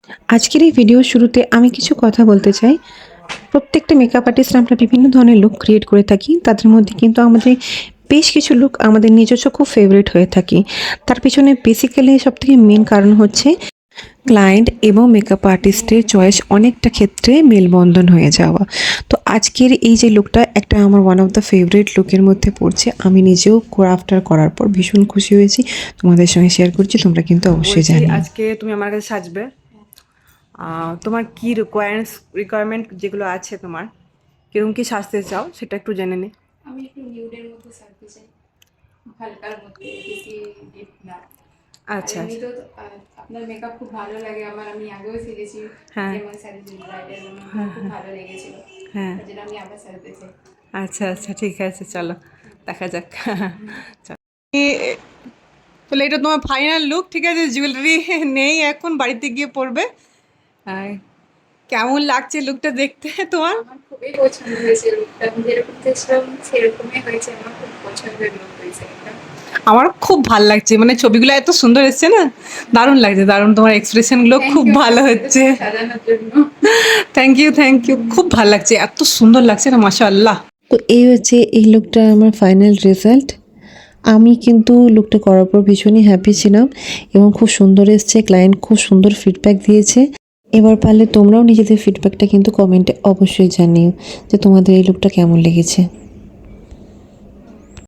আজকের এই ভিডিওর শুরুতে আমি কিছু কথা বলতে চাই। প্রত্যেকটা মেকআপ আর্টিস্ট আমরা বিভিন্ন ধরনের লুক ক্রিয়েট করে থাকি। তাদের মধ্যে কিন্তু আমাদের বেশ কিছু লুক আমাদের নিজস্ব খুব ফেভারিট হয়ে থাকে। তার পেছনে বেসিক্যালি সবথেকে মেন কারণ হচ্ছে ক্লায়েন্ট এবং মেকআপ আর্টিস্টের চয়েস অনেকটা ক্ষেত্রে মেলবন্ধন হয়ে যাওয়া। তো আজকের এই যে লুকটা একটা আমার ওয়ান অফ দ্য ফেভারিট লুকের মধ্যে পড়ছে। আমি নিজেও আফটার করার পর ভীষণ খুশি হয়েছি। তোমাদের সঙ্গে শেয়ার করছি, তোমরা কিন্তু অবশ্যই বলছি জানিও। আজকে তুমি আমার কাছে সাজবে। তোমার কি রিকোয়ারমেন্ট যেগুলো আছে, তোমার কিরকম কি সাজতে চাও সেটা একটু জেনে নি। আমি একটু নিউডের মধ্যে সাজতে চাই, হালকার মধ্যে, বেশি ডিপ না। আর আচ্ছা এমনি আচ্ছা। তো আপনার মেকআপ খুব ভালো লাগে আমার, আমি আগেও শিখেছি। হ্যাঁ যেমন সাজেছি ব্রাইডাল, আমার খুব ভালো লেগেছিল, হ্যাঁ। তার জন্য আমি আবার সাজতে চাই। আচ্ছা আচ্ছা, ঠিক আছে, চলো দেখা যাক। চলো। তাহলে এটা তোমার ফাইনাল লুক, ঠিক আছে? জুয়েলারি নেই এখন, বাড়িতে গিয়ে পরবে। আর কেমন লাগছে লুকটা দেখতে তোমার? আমার খুবই পছন্দ হয়েছে লুকটা, আমি যেরকম চেয়েছিলাম সেরকমই হয়েছে, আমার খুব পছন্দের লুক হয়েছে এটা। আমার খুব ভাল লাগছে, মানে ছবিগুলো এত সুন্দর এসছে না, দারুণ লাগছে, দারুণ। তোমার এক্সপ্রেশনগুলো খুব ভালো হচ্ছে। সাজানোর জন্য। থ্যাংক ইউ থ্যাংক ইউ, খুব ভালো লাগছে, এত সুন্দর লাগছে না, মাশাআল্লাহ। তো এই হচ্ছে এই লুকটা আমার ফাইনাল রেজাল্ট। আমি কিন্তু লুকটা করার পর ভীষণই হ্যাপি ছিলাম এবং খুব সুন্দর এসছে। ক্লায়েন্ট খুব সুন্দর ফিডব্যাক দিয়েছে। এবার পারলে তোমরাও নিজেদের ফিডব্যাকটা কিন্তু কমেন্টে অবশ্যই জানিও যে তোমাদের এই লুকটা কেমন লেগেছে।